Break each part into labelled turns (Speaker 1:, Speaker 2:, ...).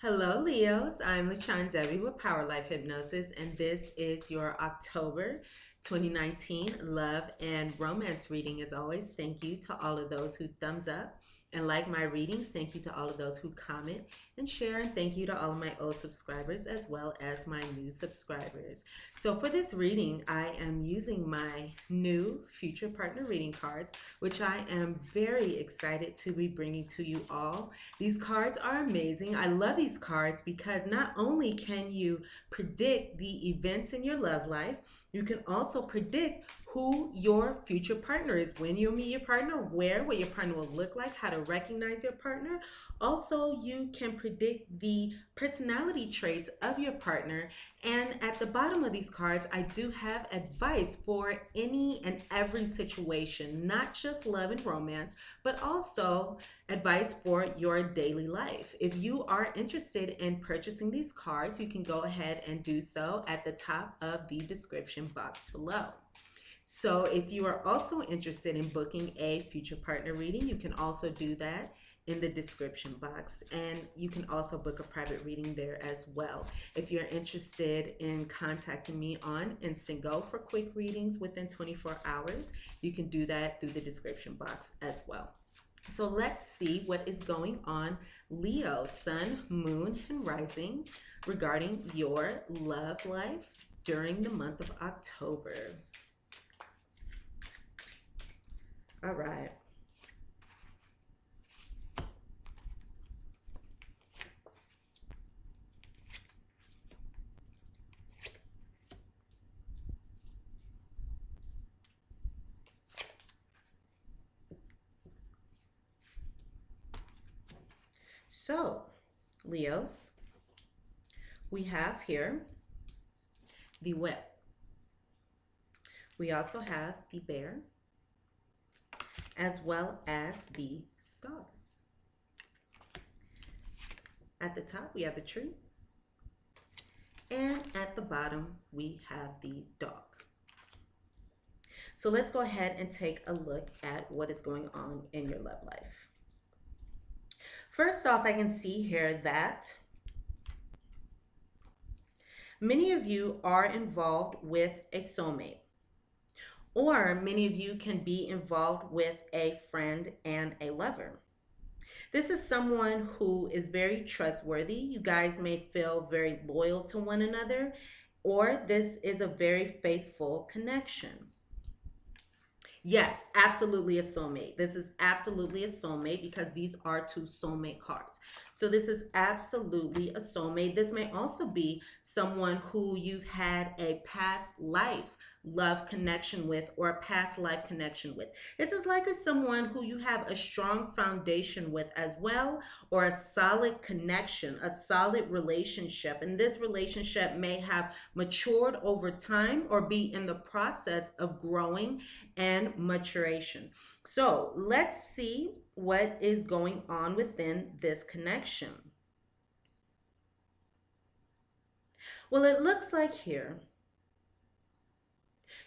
Speaker 1: Hello, Leos. I'm LaChondevi with Power Life Hypnosis, and this is your October 2019 love and romance reading. As always, thank you to all of those who thumbs up and like my readings. Thank you to all of those who comment and share, and thank you to all of my old subscribers as well as my new subscribers. So for this reading, I am using my new future partner reading cards, which I am very excited to be bringing to you all. These cards are amazing. I love these cards because not only can you predict the events in your love life, you can also predict who your future partner is, when you'll meet your partner, what your partner will look like, how to recognize your partner. Also, you can predict the personality traits of your partner. And at the bottom of these cards, I do have advice for any and every situation, not just love and romance, but also advice for your daily life. If you are interested in purchasing these cards, you can go ahead and do so at the top of the description box below. So if you are also interested in booking a future partner reading, you can also do that in the description box, and you can also book a private reading there as well. If you're interested in contacting me on Instant Go for quick readings within 24 hours, you can do that through the description box as well. So let's see what is going on, Leo, Sun, Moon, and Rising, regarding your love life during the month of October. All right. So, Leos, we have here the whip. We also have the bear, as well as the stars. At the top, we have the tree. And at the bottom, we have the dog. So let's go ahead and take a look at what is going on in your love life. First off, I can see here that many of you are involved with a soulmate, or many of you can be involved with a friend and a lover. This is someone who is very trustworthy. You guys may feel very loyal to one another, or this is a very faithful connection. Yes, absolutely a soulmate. This is absolutely a soulmate because these are two soulmate cards. So this is absolutely a soulmate. This may also be someone who you've had a past life love connection with, or a past life connection with. This is like someone who you have a strong foundation with as well, or a solid connection, a solid relationship. And this relationship may have matured over time or be in the process of growing and maturation. So let's see what is going on within this connection. Well, it looks like here,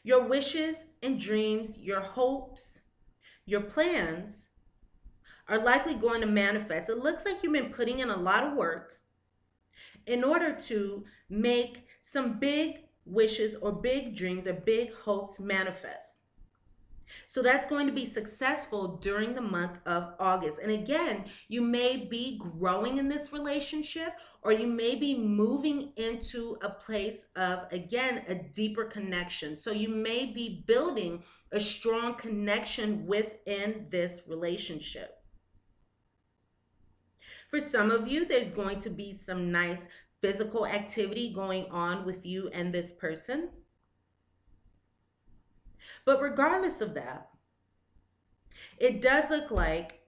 Speaker 1: your wishes and dreams, your hopes, your plans are likely going to manifest. It looks like you've been putting in a lot of work in order to make some big wishes or big dreams or big hopes manifest. So that's going to be successful during the month of August. And again, you may be growing in this relationship, or you may be moving into a place of, again, a deeper connection. So you may be building a strong connection within this relationship. For some of you, there's going to be some nice physical activity going on with you and this person. But regardless of that, it does look like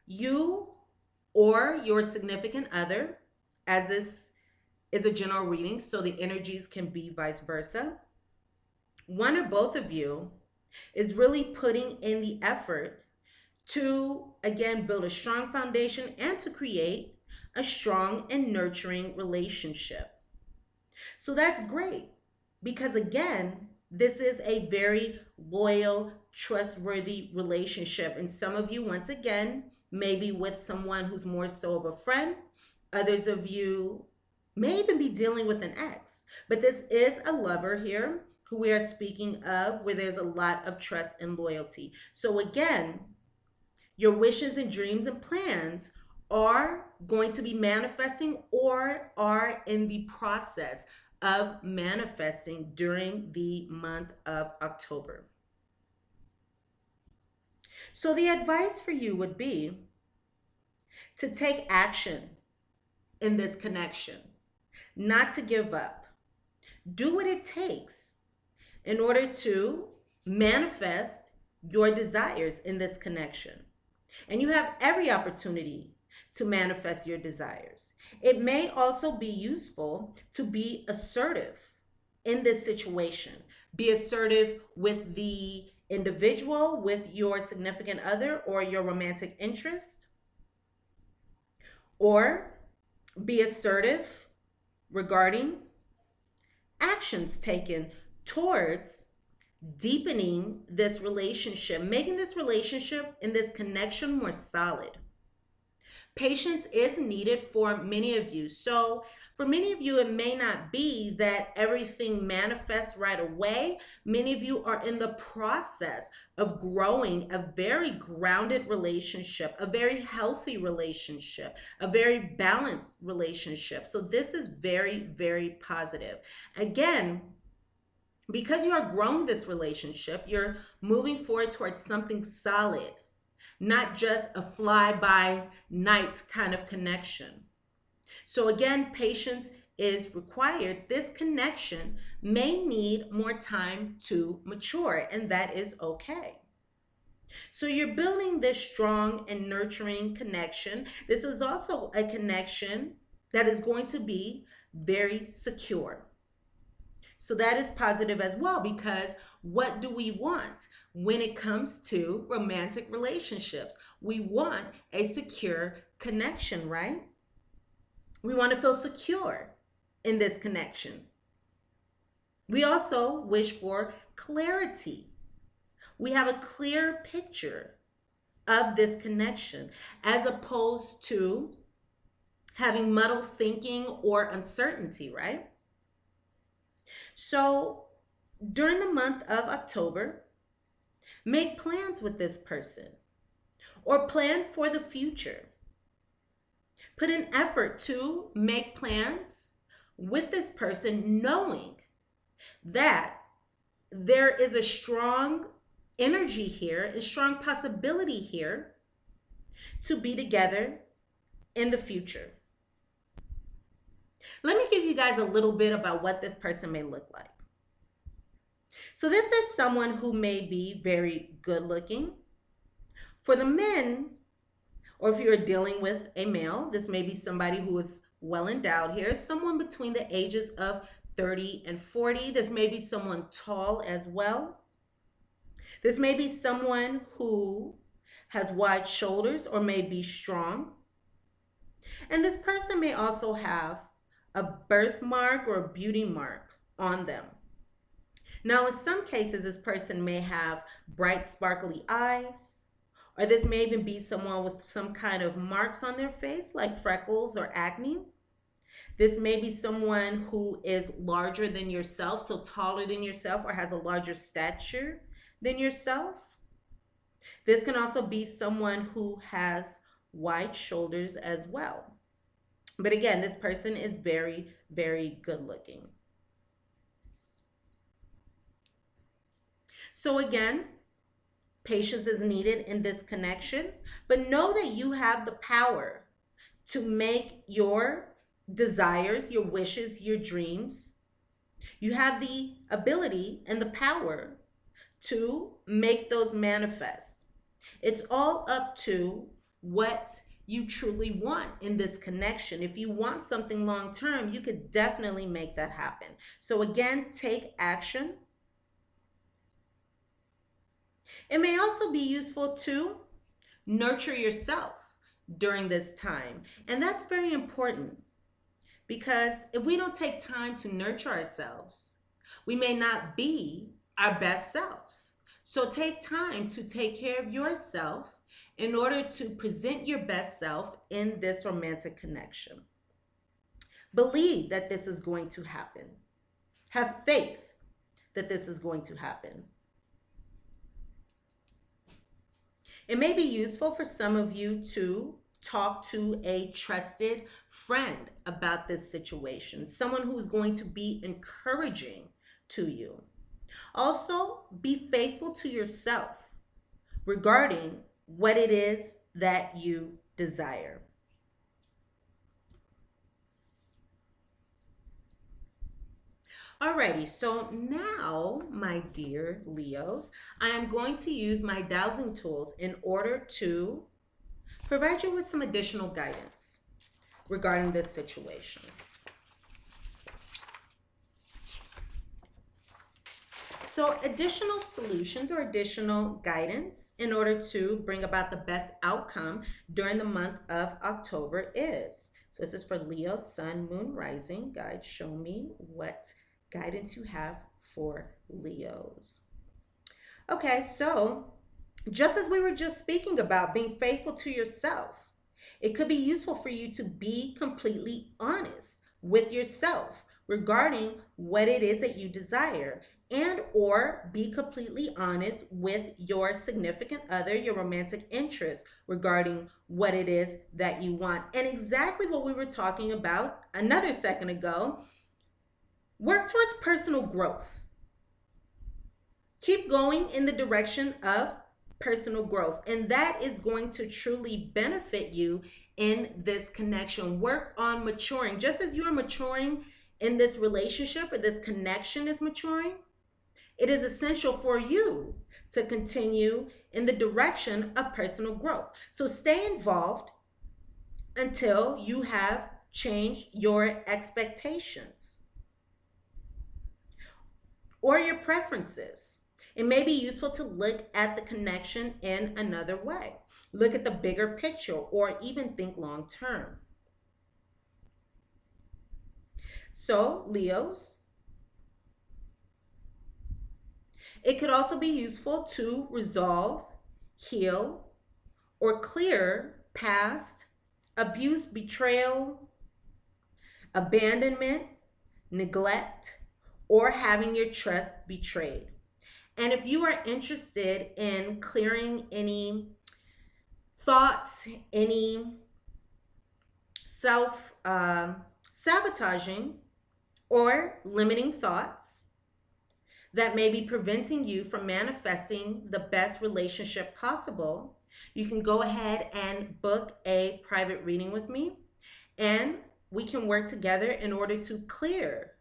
Speaker 1: you or your significant other, as this is a general reading, so the energies can be vice versa, one or both of you is really putting in the effort to, again, build a strong foundation and to create a strong and nurturing relationship. So that's great because, again, this is a very loyal, trustworthy relationship. And some of you, once again, maybe with someone who's more so of a friend, Others of you may even be dealing with an ex, but this is a lover here who we are speaking of, where there's a lot of trust and loyalty. So again, your wishes and dreams and plans are going to be manifesting or are in the process of manifesting during the month of October. So the advice for you would be to take action in this connection, not to give up. Do what it takes in order to manifest your desires in this connection. And you have every opportunity to manifest your desires. It may also be useful to be assertive in this situation. Be assertive with the individual, with your significant other or your romantic interest, or be assertive regarding actions taken towards deepening this relationship, making this relationship and this connection more solid. Patience is needed for many of you. So for many of you, it may not be that everything manifests right away. Many of you are in the process of growing a very grounded relationship, a very healthy relationship, a very balanced relationship. So this is very, very positive. Again, because you are growing this relationship, you're moving forward towards something solid, not just a fly-by-night kind of connection. So again, patience is required. This connection may need more time to mature, and that is okay. So you're building this strong and nurturing connection. This is also a connection that is going to be very secure. So that is positive as well, because what do we want when it comes to romantic relationships? We want a secure connection, right? We want to feel secure in this connection. We also wish for clarity. We have a clear picture of this connection as opposed to having muddled thinking or uncertainty, right? So during the month of October, make plans with this person or plan for the future. Put an effort to make plans with this person, knowing that there is a strong energy here, a strong possibility here to be together in the future. Let me give you guys a little bit about what this person may look like. So this is someone who may be very good looking. For the men, or if you're dealing with a male, this may be somebody who is well endowed here, someone between the ages of 30 and 40. This may be someone tall as well. This may be someone who has wide shoulders or may be strong. And this person may also have a birthmark or a beauty mark on them. Now, in some cases, this person may have bright, sparkly eyes, or this may even be someone with some kind of marks on their face, like freckles or acne. This may be someone who is larger than yourself, so taller than yourself, or has a larger stature than yourself. This can also be someone who has wide shoulders as well. But again, this person is very, very good looking. So again, patience is needed in this connection, but know that you have the power to make your desires, your wishes, your dreams. You have the ability and the power to make those manifest. It's all up to what you truly want in this connection. If you want something long term, you could definitely make that happen. So again, take action. It may also be useful to nurture yourself during this time. And that's very important, because if we don't take time to nurture ourselves, we may not be our best selves. So take time to take care of yourself in order to present your best self in this romantic connection. Believe that this is going to happen. Have faith that this is going to happen. It may be useful for some of you to talk to a trusted friend about this situation, someone who's going to be encouraging to you. Also, be faithful to yourself regarding what it is that you desire. Alrighty, so now, my dear Leos, I am going to use my dowsing tools in order to provide you with some additional guidance regarding this situation. So additional solutions or additional guidance in order to bring about the best outcome during the month of October is. So this is for Leo, Sun, Moon, Rising. Guys, show me what guidance you have for Leos. Okay, so just as we were just speaking about being faithful to yourself, it could be useful for you to be completely honest with yourself regarding what it is that you desire, and or be completely honest with your significant other, your romantic interest, regarding what it is that you want. And exactly what we were talking about another second ago, work towards personal growth. Keep going in the direction of personal growth, and that is going to truly benefit you in this connection. Work on maturing. Just as you are maturing in this relationship, or this connection is maturing, it is essential for you to continue in the direction of personal growth. So stay involved until you have changed your expectations or your preferences. It may be useful to look at the connection in another way. Look at the bigger picture, or even think long term. So, Leos, it could also be useful to resolve, heal, or clear past abuse, betrayal, abandonment, neglect, or having your trust betrayed. And if you are interested in clearing any thoughts, any self-sabotaging or limiting thoughts that may be preventing you from manifesting the best relationship possible, you can go ahead and book a private reading with me, and we can work together in order to clear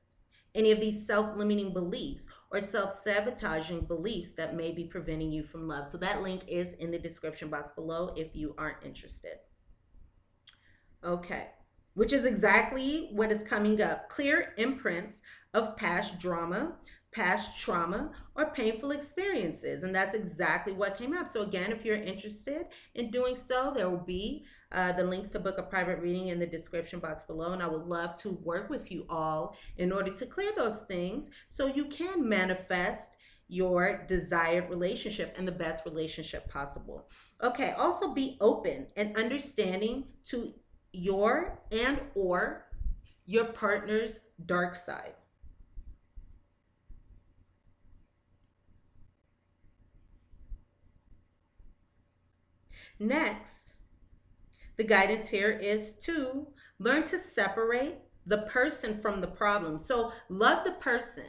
Speaker 1: any of these self-limiting beliefs or self-sabotaging beliefs that may be preventing you from love. So that link is in the description box below if you aren't interested. Okay, which is exactly what is coming up. Clear imprints of past drama, past trauma, or painful experiences. And that's exactly what came up. So again, if you're interested in doing so, there will be the links to book a private reading in the description box below. And I would love to work with you all in order to clear those things so you can manifest your desired relationship and the best relationship possible. Okay, also be open and understanding to your and or your partner's dark side. Next, the guidance here is to learn to separate the person from the problem. So love the person,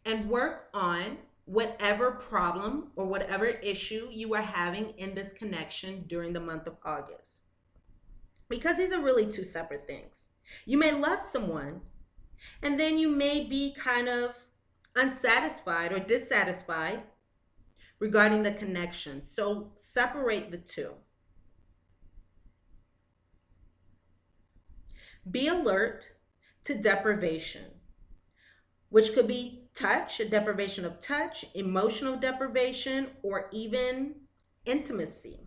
Speaker 1: and work on whatever problem or whatever issue you are having in this connection during the month of August. Because these are really two separate things. You may love someone, and then you may be kind of unsatisfied or dissatisfied regarding the connection. So separate the two. Be alert to deprivation, which could be touch, a deprivation of touch, emotional deprivation, or even intimacy.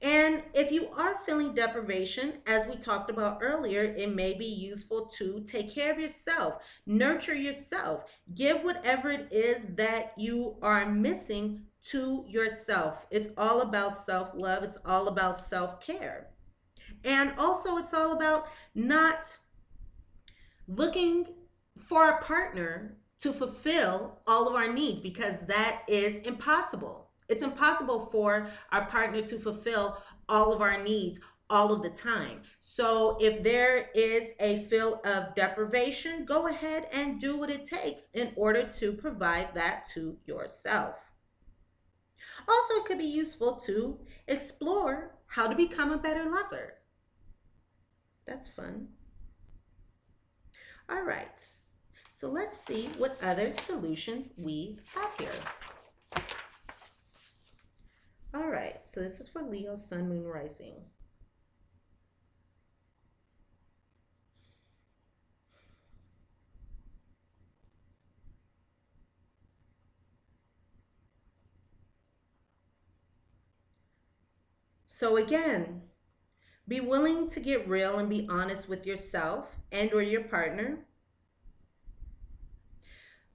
Speaker 1: And if you are feeling deprivation, as we talked about earlier, it may be useful to take care of yourself, nurture yourself, give whatever it is that you are missing to yourself. It's all about self-love. It's all about self-care. And also it's all about not looking for a partner to fulfill all of our needs, because that is impossible. It's impossible for our partner to fulfill all of our needs all of the time. So if there is a feel of deprivation, go ahead and do what it takes in order to provide that to yourself. Also, it could be useful to explore how to become a better lover. That's fun. All right, so let's see what other solutions we have here. All right, so this is for Leo, Sun, Moon, Rising. So again, be willing to get real and be honest with yourself and or your partner.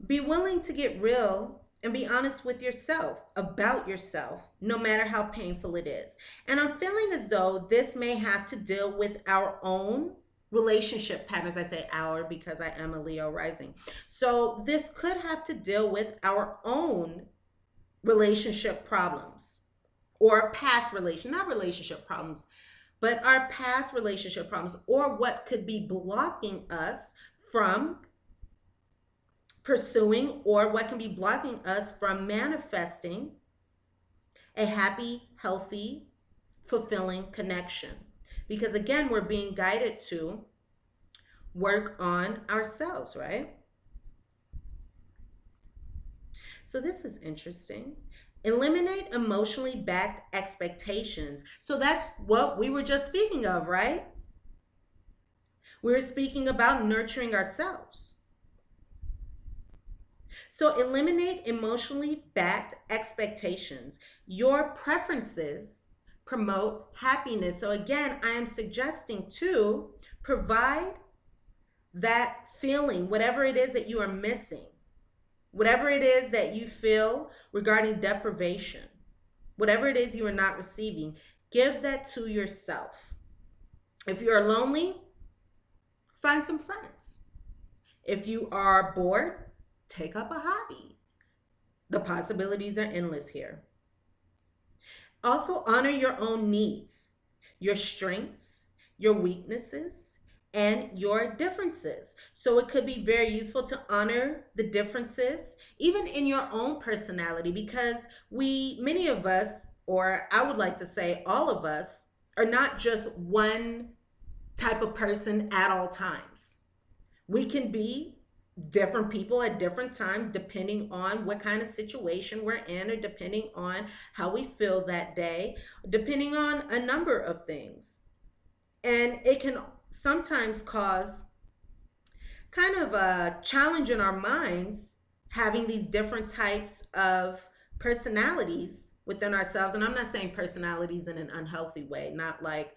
Speaker 1: Be willing to get real and be honest with yourself about yourself, no matter how painful it is. And I'm feeling as though this may have to deal with our own relationship patterns. I say our because I am a Leo rising. So this could have to deal with our own relationship problems or past not relationship problems, but our past relationship problems, or what could be blocking us from pursuing, or what can be blocking us from manifesting a happy, healthy, fulfilling connection. Because again, we're being guided to work on ourselves, right? So this is interesting. Eliminate emotionally backed expectations. So that's what we were just speaking of, right? We were speaking about nurturing ourselves. So eliminate emotionally backed expectations. Your preferences promote happiness. So again, I am suggesting to provide that feeling, whatever it is that you are missing. Whatever it is that you feel regarding deprivation, whatever it is you are not receiving, give that to yourself. If you're lonely, find some friends. If you are bored, take up a hobby. The possibilities are endless here. Also, honor your own needs, your strengths, your weaknesses, and your differences. So it could be very useful to honor the differences, even in your own personality, because many of us, or I would like to say all of us, are not just one type of person at all times. We can be different people at different times, depending on what kind of situation we're in, or depending on how we feel that day, depending on a number of things. And it can sometimes cause kind of a challenge in our minds, having these different types of personalities within ourselves. And I'm not saying personalities in an unhealthy way, not like,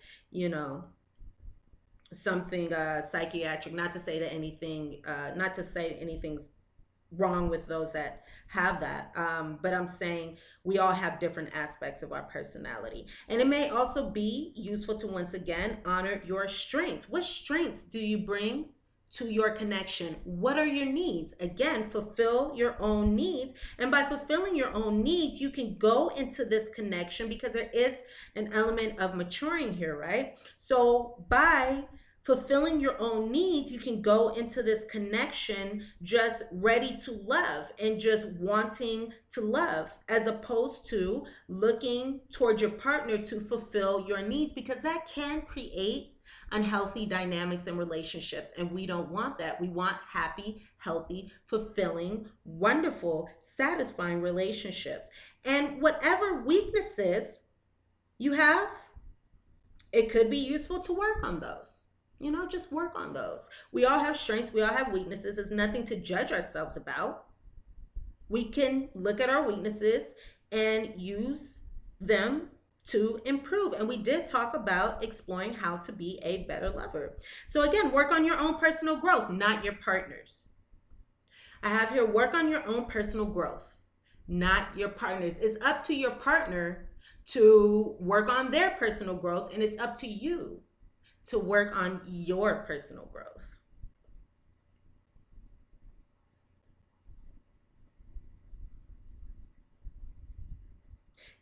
Speaker 1: something psychiatric, not to say anything's wrong with those that have that, but I'm saying we all have different aspects of our personality. And it may also be useful to once again honor your strengths. What strengths do you bring to your connection? What are your needs? Again, fulfill your own needs, and by fulfilling your own needs, you can go into this connection, because there is an element of maturing here, right? So by fulfilling your own needs, you can go into this connection just ready to love and just wanting to love, as opposed to looking towards your partner to fulfill your needs, because that can create unhealthy dynamics and relationships, and we don't want that. We want happy, healthy, fulfilling, wonderful, satisfying relationships. And whatever weaknesses you have, it could be useful to work on those. Just work on those. We all have strengths, we all have weaknesses. There's nothing to judge ourselves about. We can look at our weaknesses and use them to improve. And we did talk about exploring how to be a better lover. So again, work on your own personal growth, not your partner's. I have here, work on your own personal growth, not your partner's. It's up to your partner to work on their personal growth, and it's up to you to work on your personal growth.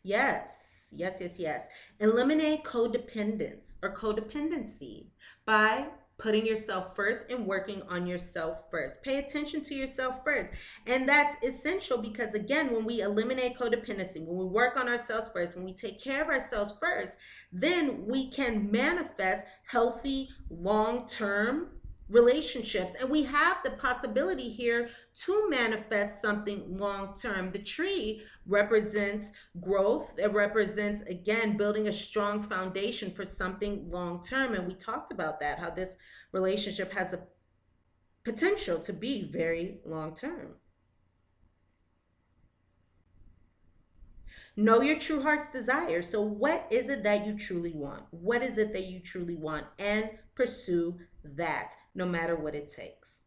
Speaker 1: Yes, yes, yes, yes. Eliminate codependence or codependency by putting yourself first and working on yourself first. Pay attention to yourself first. And that's essential because, again, when we eliminate codependency, when we work on ourselves first, when we take care of ourselves first, then we can manifest healthy, long term relationships, and we have the possibility here to manifest something long term. The tree represents growth. It represents, again, building a strong foundation for something long term, and we talked about that, how this relationship has a potential to be very long term. Know your true heart's desire. So what is it that you truly want? What is it that you truly want? And pursue that, no matter what it takes.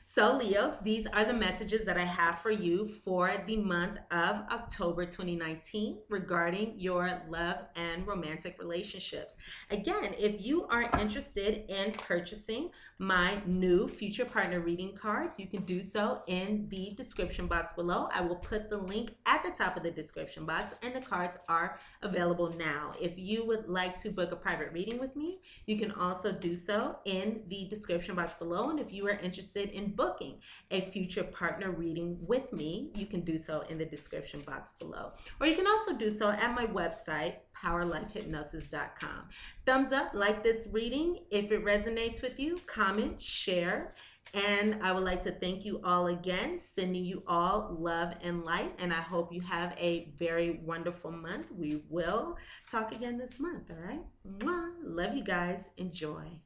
Speaker 1: So, Leos, these are the messages that I have for you for the month of October 2019 regarding your love and romantic relationships. Again, if you are interested in purchasing my new future partner reading cards, you can do so in the description box below. I will put the link at the top of the description box, and the cards are available now. If you would like to book a private reading with me, you can also do so in the description box below. And if you are interested in booking a future partner reading with me, you can do so in the description box below. Or you can also do so at my website, powerlifehypnosis.com. Thumbs up, like this reading if it resonates with you, comment, share. And I would like to thank you all again, sending you all love and light. And I hope you have a very wonderful month. We will talk again this month, all right? Mwah. Love you guys. Enjoy.